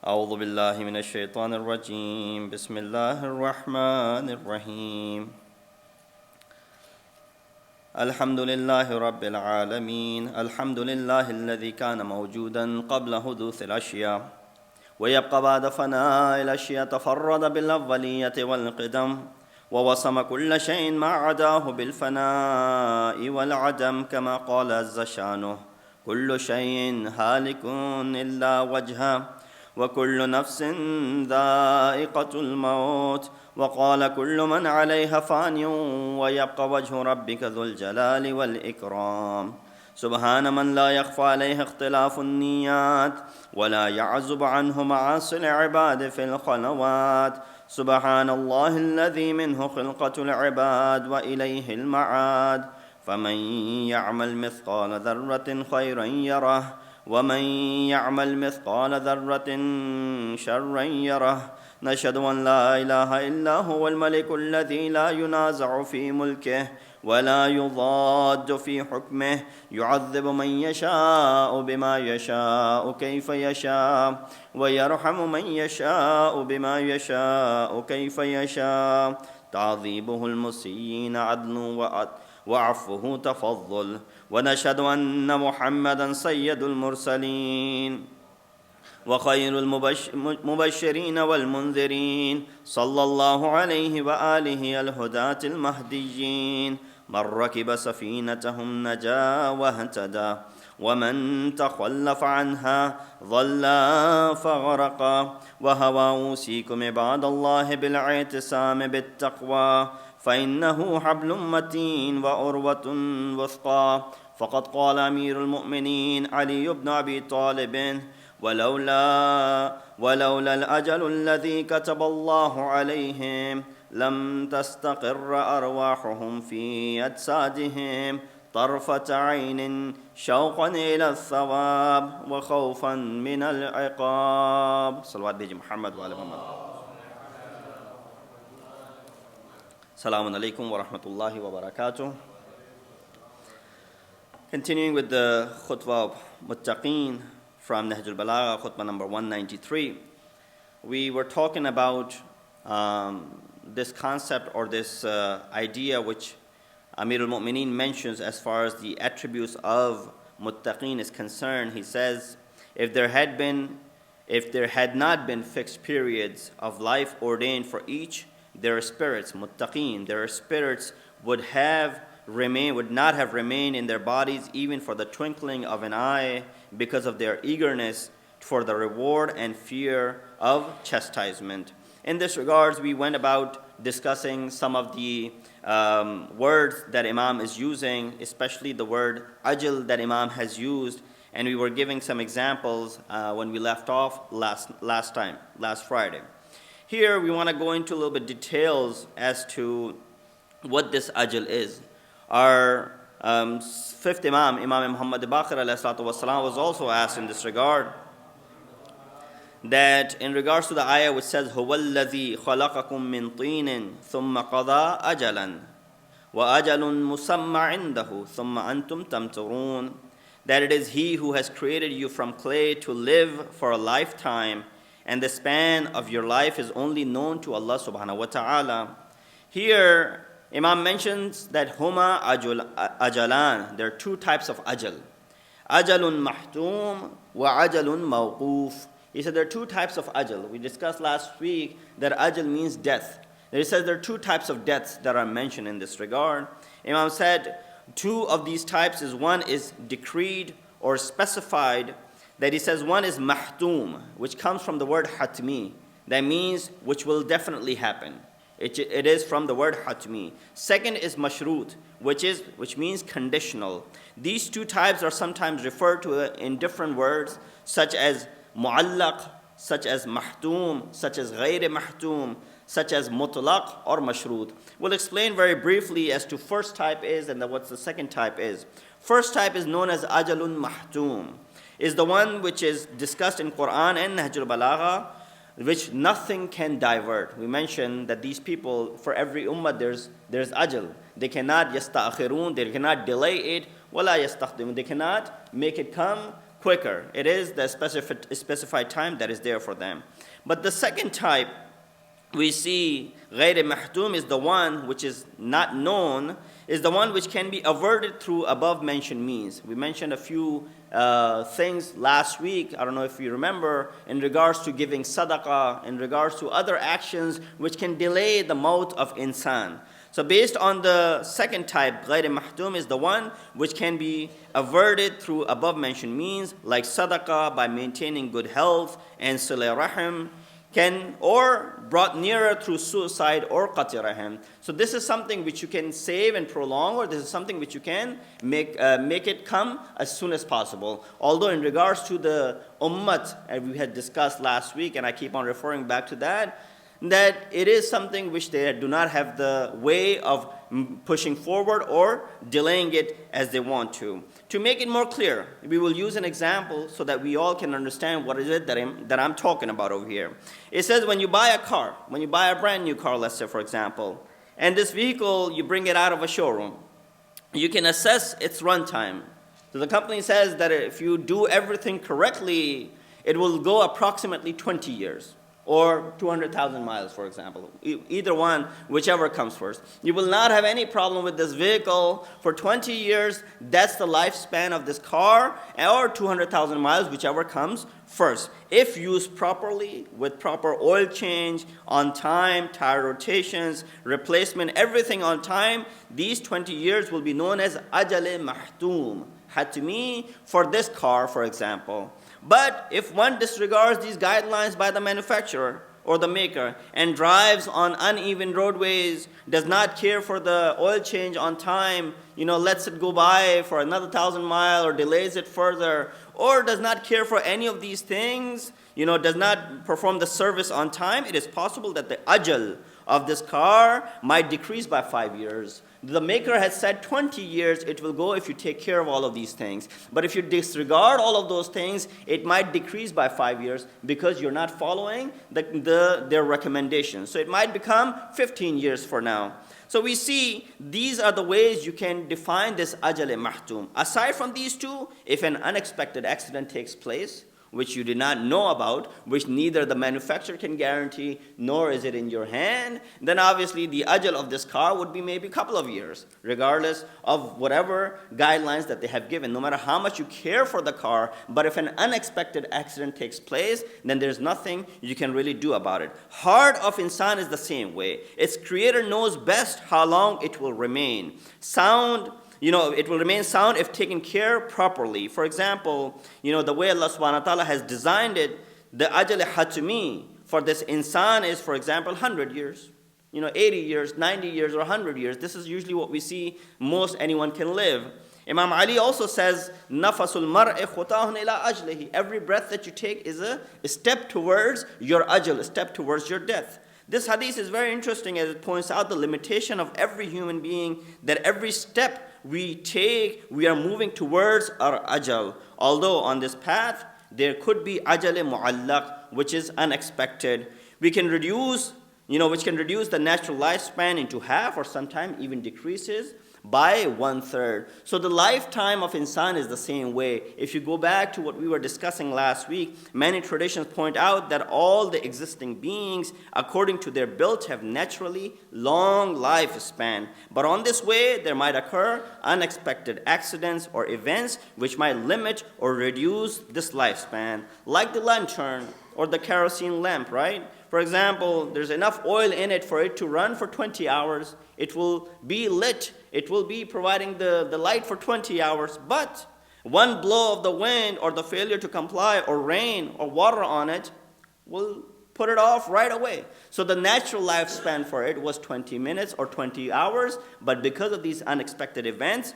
أعوذ بالله من الشيطان الرجيم بسم الله الرحمن الرحيم الحمد لله رب العالمين الحمد لله الذي كان موجودا قبل حدوث الأشياء ويبقى بعد فناء الأشياء تفرد بالأولية والقدم ووصم كل شيء ما عداه بالفناء والعدم كما قال عز شانه كل شيء هالك إلا وجهه وكل نفس ذائقة الموت وقال كل من عليها فان ويبقى وجه ربك ذو الجلال والإكرام سبحان من لا يخفى عليه اختلاف النيات ولا يعزب عنه معاصي العباد في الخلوات سبحان الله الذي منه خلقة العباد وإليه المعاد فمن يعمل مثقال ذرة خيرا يره ومن يعمل مثقال ذرة شرا يره نشهد أن لا إله إلا هو الملك الذي لا ينازع في ملكه ولا يضاد في حكمه يعذب من يشاء بما يشاء كيف يشاء ويرحم من يشاء بما يشاء كيف يشاء تعذيبه المسيئين عدل وعفوه تفضل ونشهد أن محمدا سيد المرسلين وخير المبشرين والمنذرين صلى الله عليه وآله الهداة المهديين من ركب سفينتهم نجا واهتدى ومن تخلف عنها ضل فغرق وهوى أوصيكم عباد الله بالاعتصام بالتقوى فإنه حبل متين وعروة وثقى فقد قال أمير المؤمنين علي بن أبي طالب ولولا الأجل الذي كتب الله عليهم لم تستقر أرواحهم في أجسادهم طرفة عين شوقا إلى الثواب وخوفا من العقاب صلوات بيجي محمد وعلى محمد Assalamu alaikum wa rahmatullahi wa barakatuh. Continuing with the Khutba of Muttaqeen from Nahjul Balagha, Khutba number 193. We were talking about this concept or this idea which Amir al-Mu'mineen mentions as far as the attributes of Muttaqeen is concerned. He says, if there had not been fixed periods of life ordained for each, their spirits, muttaqeen, their spirits would not have remained in their bodies even for the twinkling of an eye because of their eagerness for the reward and fear of chastisement. In this regards, we went about discussing some of the words that Imam is using, especially the word ajal that Imam has used, and we were giving some examples when we left off last Friday. Here we want to go into a little bit details as to what this ajal is. Our fifth Imam, Imam Muhammad Baqir ﷺ, was also asked in this regard, that in regards to the ayah which says, هُوَ الَّذِي خَلَقَكُم مِّن طِينٍ ثُمَّ قَضَى أَجَلًا وَأَجَلٌ مُسَمَّى عِنْدَهُ ثُمَّ أَنْتُمْ تَمْتَرُونَ, that it is He who has created you from clay to live for a lifetime, and the span of your life is only known to Allah subhanahu wa ta'ala. Here, Imam mentions that huma ajalan. There are two types of ajal. Ajalun mahtum wa ajalun mawquf. He said there are two types of ajal. We discussed last week that ajal means death. He says there are two types of deaths that are mentioned in this regard. Imam said two of these types one is decreed or specified. That he says one is mahtum, which comes from the word hatmi. That means which will definitely happen. It is from the word hatmi. Second is mashrut, which means conditional. These two types are sometimes referred to in different words, such as mu'allaq, such as mahtum, such as ghayr mahtum, such as mutlaq or mashrut. We'll explain very briefly as to first type is and what the second type is. First type is known as ajalun mahtum. Is the one which is discussed in Quran and Nahjul Balagha, which nothing can divert. We mentioned that these people, for every ummah, there's ajal. They cannot yasta'akhirun, they cannot delay it. وَلَا يَسْتَخْدِمُونَ. They cannot make it come quicker. It is the specified time that is there for them. But the second type, we see غَيْرِ مَحْتُوم is the one which is not known, is the one which can be averted through above mentioned means. We mentioned a few things last week, I don't know if you remember, in regards to giving sadaqah, in regards to other actions which can delay the maut of insan. So based on the second type, غَيْرِ مَحْتُوم is the one which can be averted through above mentioned means, like sadaqah, by maintaining good health and silay rahim, or brought nearer through suicide or qati rahim. So this is something which you can save and prolong, or this is something which you can make it come as soon as possible. Although in regards to the ummat, as we had discussed last week, and I keep on referring back to that it is something which they do not have the way of pushing forward or delaying it as they want to. To make it more clear, we will use an example so that we all can understand what is it that I'm talking about over here. It says when you buy a car, when you buy a brand new car, let's say for example, and this vehicle, you bring it out of a showroom, you can assess its runtime. So the company says that if you do everything correctly, it will go approximately 20 years. Or 200,000 miles, for example. Either one, whichever comes first. You will not have any problem with this vehicle for 20 years. That's the lifespan of this car, or 200,000 miles, whichever comes first. If used properly, with proper oil change, on time, tire rotations, replacement, everything on time, these 20 years will be known as ajal mahtoom, hatmi, for this car, for example. But if one disregards these guidelines by the manufacturer or the maker and drives on uneven roadways, does not care for the oil change on time, lets it go by for another 1,000 miles or delays it further, or does not care for any of these things, does not perform the service on time, it is possible that the ajal of this car might decrease by 5 years. The maker has said 20 years it will go if you take care of all of these things. But if you disregard all of those things, it might decrease by 5 years because you're not following their recommendations. So it might become 15 years for now. So we see these are the ways you can define this ajal mahtum. Aside from these two, if an unexpected accident takes place, which you did not know about, which neither the manufacturer can guarantee, nor is it in your hand, then obviously the ajal of this car would be maybe a couple of years, regardless of whatever guidelines that they have given, no matter how much you care for the car. But if an unexpected accident takes place, then there's nothing you can really do about it. Heart of insan is the same way. Its creator knows best how long it will remain. It will remain sound if taken care properly. For example, the way Allah subhanahu wa ta'ala has designed it, the ajal hatmi for this insan is, for example, 100 years, 80 years, 90 years, or 100 years. This is usually what we see most anyone can live. Imam Ali also says, nafasul mar'i khutahun ila ajlihi. Every breath that you take is a step towards your ajal, a step towards your death. This hadith is very interesting as it points out the limitation of every human being, that every step we take, we are moving towards our ajal. Although on this path, there could be ajal mu'allaq, which is unexpected. Which can reduce the natural lifespan into half, or sometimes even decreases by 1/3. So the lifetime of insan is the same way. If you go back to what we were discussing last week, many traditions point out that all the existing beings, according to their build, have naturally long lifespan. But on this way, there might occur unexpected accidents or events which might limit or reduce this lifespan, like the lantern or the kerosene lamp, right? For example, there's enough oil in it for it to run for 20 hours. It will be lit. It will be providing the light for 20 hours. But one blow of the wind or the failure to comply or rain or water on it will put it off right away. So the natural lifespan for it was 20 minutes or 20 hours. But because of these unexpected events,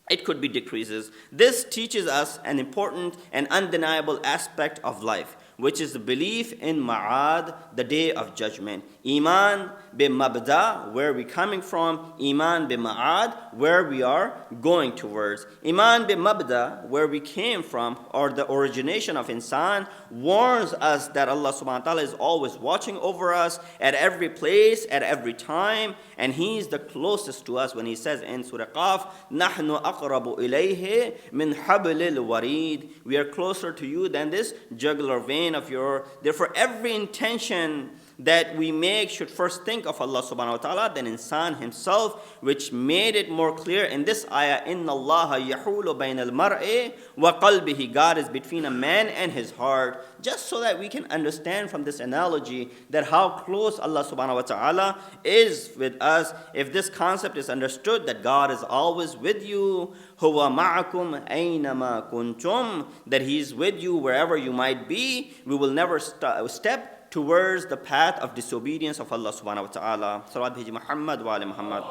it could be decreases. This teaches us an important and undeniable aspect of life. which is the belief in Ma'ad, the day of judgment. Iman bi Mabda, where we're coming from. Iman bi Ma'ad, where we are going towards. Iman bi Mabda, where we came from, or the origination of insan, warns us that Allah subhanahu wa ta'ala is always watching over us at every place, at every time, and He is the closest to us when He says in Surah Qaf, نَحْنُ أَقْرَبُ إِلَيْهِ مِنْ حَبْلِ الْوَرِيدِ. We are closer to you than this jugular vein of your. Therefore, every intention that we make should first think of Allah subhanahu wa ta'ala, then insan himself, which made it more clear in this ayah, إِنَّ اللَّهَ يَحُولُ بَيْنَ الْمَرْءِ وَقَلْبِهِ. God is between a man and his heart, just so that we can understand from this analogy that how close Allah subhanahu wa ta'ala is with us. If this concept is understood, that God is always with you, هُوَ مَعَكُمْ أَيْنَمَا كُنْتُمْ, that He is with you wherever you might be, we will never step towards the path of disobedience of Allah subhanahu wa ta'ala. Salawat bhiji Muhammad wa ali Muhammad.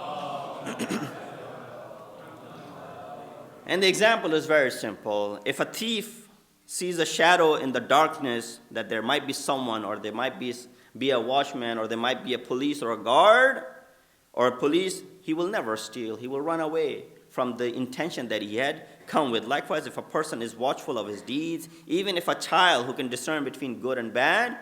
And the example is very simple. If a thief sees a shadow in the darkness, that there might be someone, or there might be a watchman, or there might be a police or a guard, or a police, he will never steal. He will run away from the intention that he had come with. Likewise, if a person is watchful of his deeds, even if a child who can discern between good and bad,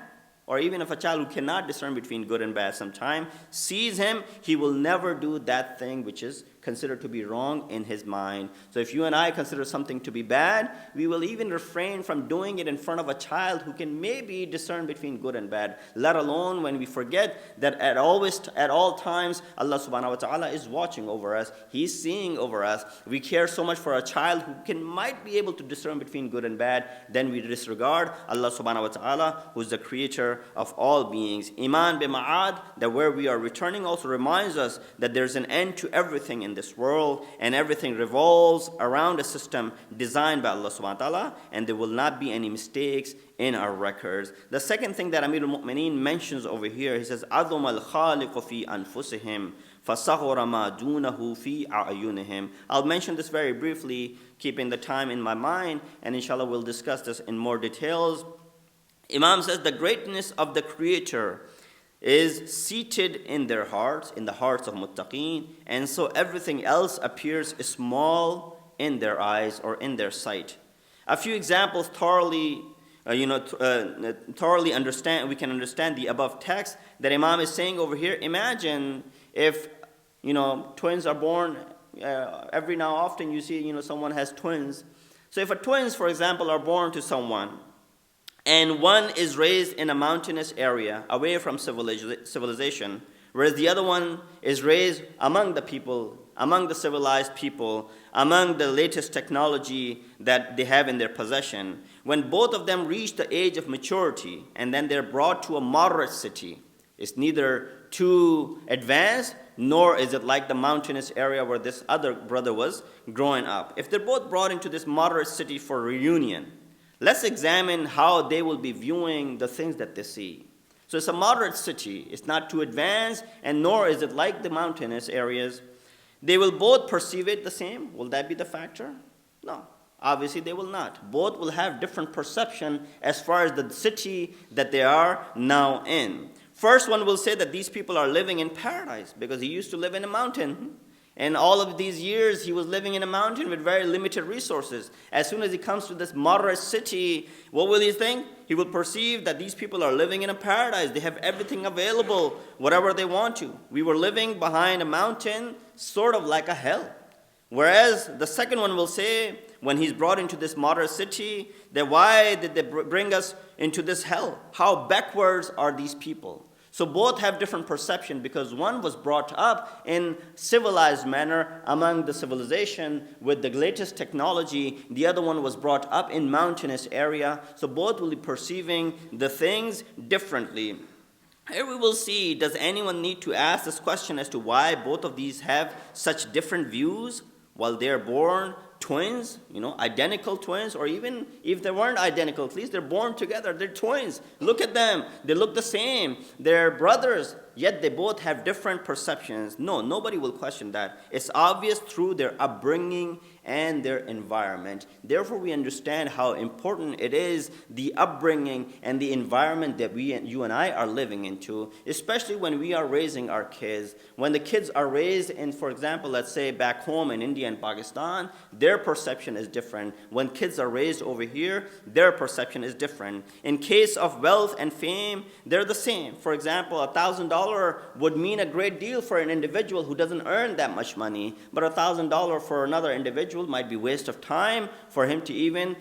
or even if a child who cannot discern between good and bad sometime sees him, he will never do that thing which is considered to be wrong in his mind. So if you and I consider something to be bad, we will even refrain from doing it in front of a child who can maybe discern between good and bad, let alone when we forget that at all times, Allah subhanahu wa ta'ala is watching over us. He's seeing over us. We care so much for a child who might be able to discern between good and bad, then we disregard Allah subhanahu wa ta'ala, who is the creator of all beings. Iman bi Ma'ad, that where we are returning, also reminds us that there's an end to everything in this world, and everything revolves around a system designed by Allah subhanahu wa ta'ala, and there will not be any mistakes in our records. The second thing that Amir al-Mu'mineen mentions over here, he says, عَظُمَ الْخَالِقُ فِي أَنفُسِهِمْ فَصَغُرَ مَا دُونَهُ فِي أَعْيُنِهِمْ. I'll mention this very briefly, keeping the time in my mind, and inshallah we'll discuss this in more details. Imam says the greatness of the Creator is seated in their hearts, in the hearts of muttaqeen, and so everything else appears small in their eyes or in their sight. A few examples thoroughly understand. We can understand the above text that Imam is saying over here. Imagine if twins are born. Every now and often you see someone has twins. So if twins, for example, are born to someone, and one is raised in a mountainous area away from civilization, whereas the other one is raised among the people, among the civilized people, among the latest technology that they have in their possession. When both of them reach the age of maturity and then they're brought to a moderate city, it's neither too advanced nor is it like the mountainous area where this other brother was growing up. If they're both brought into this moderate city for reunion, let's examine how they will be viewing the things that they see. So it's a moderate city. It's not too advanced, and nor is it like the mountainous areas. They will both perceive it the same. Will that be the factor? No. Obviously, they will not. Both will have different perception as far as the city that they are now in. First one will say that these people are living in paradise because he used to live in a mountain. And all of these years, he was living in a mountain with very limited resources. As soon as he comes to this moderate city, what will he think? He will perceive that these people are living in a paradise. They have everything available, whatever they want to. We were living behind a mountain, sort of like a hell. Whereas the second one will say, when he's brought into this moderate city, that why did they bring us into this hell? How backwards are these people? So both have different perception because one was brought up in civilized manner among the civilization with the latest technology. The other one was brought up in mountainous area. So both will be perceiving the things differently. Here we will see, does anyone need to ask this question as to why both of these have such different views while they're born twins, identical twins, or even if they weren't identical, at least they're born together, they're twins. Look at them, they look the same, they're brothers, yet they both have different perceptions. No, nobody will question that. It's obvious through their upbringing and their environment. Therefore, we understand how important it is, the upbringing and the environment that you and I are living into, especially when we are raising our kids. When the kids are raised in, for example, let's say back home in India and Pakistan, their perception is different. When kids are raised over here, their perception is different. In case of wealth and fame, they're the same. For example, $1,000 would mean a great deal for an individual who doesn't earn that much money, but $1,000 for another individual might be waste of time for him to even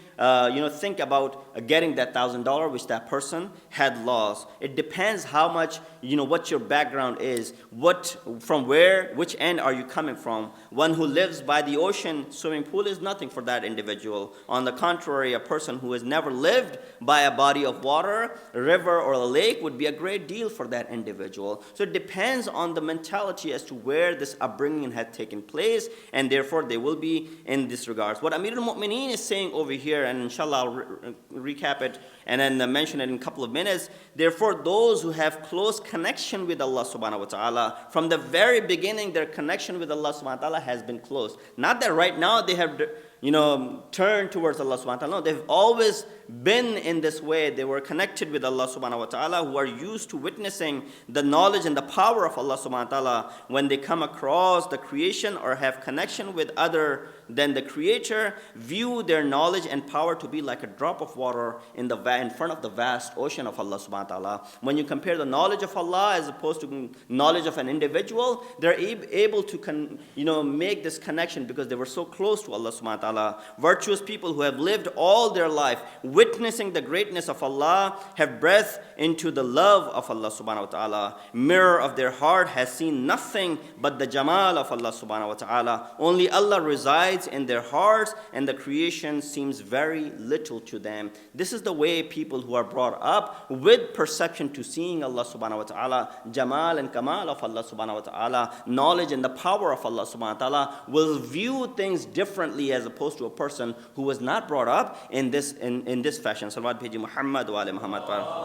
think about getting that $1,000 which that person had lost. It depends how much, what your background is, which end are you coming from. One who lives by the ocean swimming pool is nothing for that individual. On the contrary, a person who has never lived by a body of water, a river, or a lake would be a great deal for that individual. So it depends on the mentality as to where this upbringing had taken place, and therefore they will be in this regards. What Amir al-Mu'mineen is saying over here, and inshallah I'll recap it and then mention it in a couple of minutes. Therefore, those who have close connection with Allah subhanahu wa ta'ala, from the very beginning their connection with Allah subhanahu wa ta'ala has been close. Not that right now they have turned towards Allah subhanahu wa ta'ala. No, they've always been in this way. They were connected with Allah subhanahu wa ta'ala, who are used to witnessing the knowledge and the power of Allah subhanahu wa ta'ala when they come across the creation or have connection with other than the creator, view their knowledge and power to be like a drop of water in front of the vast ocean of Allah subhanahu wa ta'ala. When you compare the knowledge of Allah as opposed to knowledge of an individual, they're able to make this connection because they were so close to Allah subhanahu wa ta'ala. Virtuous people who have lived all their life witnessing the greatness of Allah have breath into the love of Allah subhanahu wa ta'ala. Mirror of their heart has seen nothing but the jamal of Allah subhanahu wa ta'ala. Only Allah resides in their hearts, and the creation seems very little to them. This is the way people who are brought up with perception to seeing Allah subhanahu wa ta'ala, jamal and kamal of Allah subhanahu wa ta'ala, knowledge and the power of Allah subhanahu wa ta'ala, will view things differently as opposed to a person who was not brought up in this fashion. Salawat bheji Muhammad wa ali Muhammad par.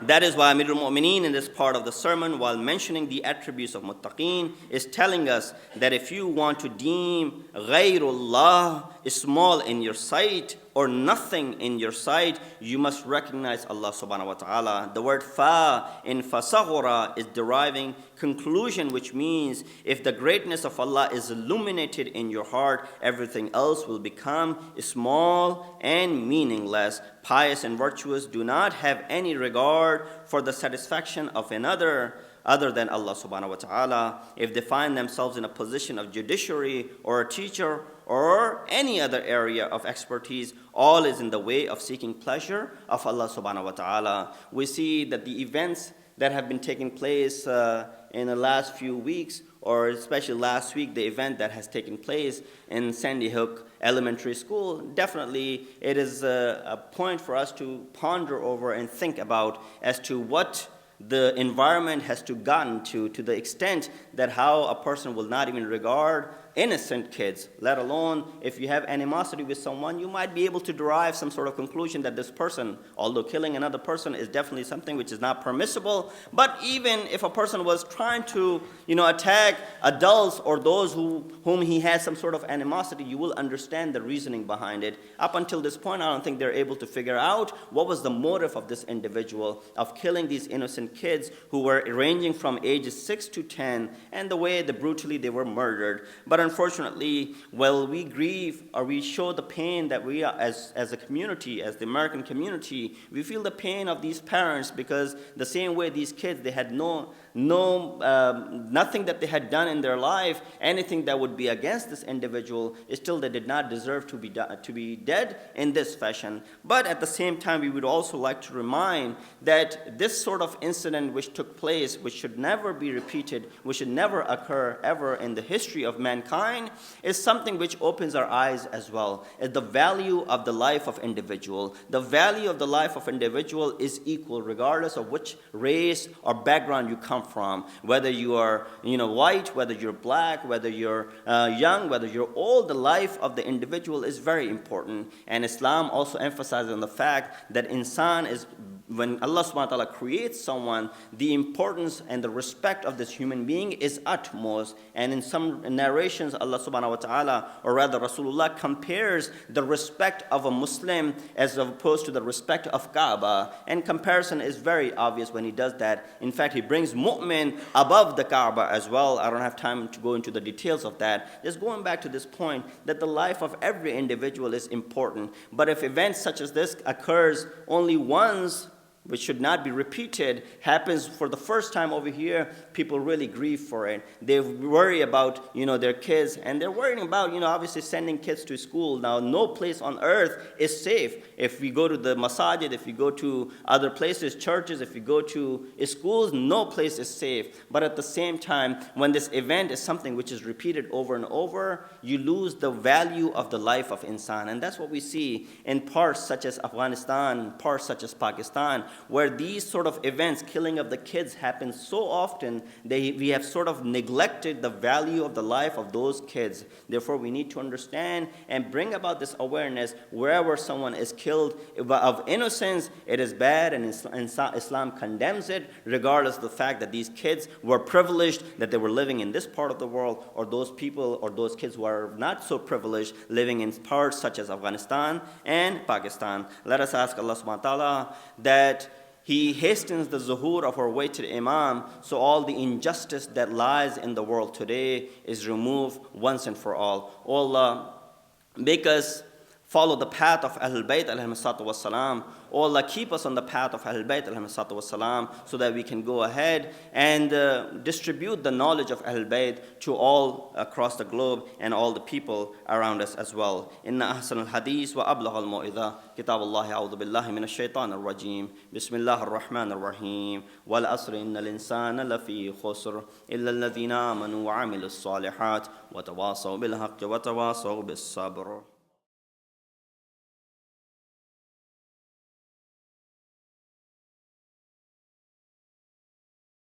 That is why Amir al-Mu'mineen in this part of the sermon, while mentioning the attributes of muttaqeen, is telling us that if you want to deem ghayrullah small in your sight or nothing in your sight, you must recognize Allah subhanahu wa ta'ala. The word fa in fasaghura is deriving conclusion, which means if the greatness of Allah is illuminated in your heart, everything else will become small and meaningless. Pious and virtuous do not have any regard for the satisfaction of another other than Allah subhanahu wa ta'ala. If they find themselves in a position of judiciary or a teacher or any other area of expertise, all is in the way of seeking pleasure of Allah subhanahu wa ta'ala. We see that the events that have been taking place in the last few weeks, or especially last week, the event that has taken place in Sandy Hook Elementary School, definitely it is a point for us to ponder over and think about as to what the environment has gotten to the extent that how a person will not even regard innocent kids, let alone if you have animosity with someone, you might be able to derive some sort of conclusion that this person, although killing another person is definitely something which is not permissible, but even if a person was trying to, attack adults or those whom he has some sort of animosity, you will understand the reasoning behind it. Up until this point, I don't think they're able to figure out what was the motive of this individual of killing these innocent kids who were ranging from ages 6 to 10, and the way brutally they were murdered. But unfortunately, while we grieve or we show the pain that we are as a community, as the American community, we feel the pain of these parents because the same way these kids, they had nothing that they had done in their life, anything that would be against this individual, still they did not deserve to be dead in this fashion. But at the same time, we would also like to remind that this sort of incident which took place, which should never be repeated, which should never occur ever in the history of mankind, is something which opens our eyes as well. Is the value of the life of individual. The value of the life of individual is equal regardless of which race or background you come come from. Whether you are white, whether you're black, whether you're young, whether you're old, the life of the individual is very important. And Islam also emphasizes on the fact that insan is, when Allah subhanahu wa ta'ala creates someone, the importance and the respect of this human being is utmost. And in some narrations, Allah subhanahu wa ta'ala, or rather Rasulullah, compares the respect of a Muslim as opposed to the respect of Kaaba. And comparison is very obvious when he does that. In fact, he brings mu'min above the Kaaba as well. I don't have time to go into the details of that. Just going back to this point, that the life of every individual is important. But if events such as this occurs only once, which should not be repeated, happens for the first time over here, people really grieve for it. They worry about, their kids, and they're worrying about, obviously sending kids to school. Now, no place on earth is safe. If we go to the masajid, if you go to other places, churches, if you go to schools, no place is safe. But at the same time, when this event is something which is repeated over and over, you lose the value of the life of insan. And that's what we see in parts such as Afghanistan, parts such as Pakistan, where these sort of events, killing of the kids, happen so often, we have sort of neglected the value of the life of those kids. Therefore, we need to understand and bring about this awareness. Wherever someone is killed of innocence, it is bad, and Islam condemns it, regardless of the fact that these kids were privileged, that they were living in this part of the world, or those people or those kids who are not so privileged, living in parts such as Afghanistan and Pakistan. Let us ask Allah subhanahu wa ta'ala that He hastens the zuhur of our awaited Imam, so all the injustice that lies in the world today is removed once and for all. O Allah, make us follow the path of Ahlul Bayt alayhi salatu wassalam. O Allah, keep us on the path of Ahlul Bayt alayhi salatu wassalam, so that we can go ahead and distribute the knowledge of Ahlul Bayt to all across the globe and all the people around us as well. Inna ahsan al-hadith wa ablagh al-mu'idha kitab Allah a'udhu billahi minash shaitan ar-rajim. Bismillah ar-Rahman ar-Rahim. Wal asri innal insana lafi khusr illa alladhina amanu wa amilus salihat wa tawasaw bil haqqi wa tawasaw bis sabr.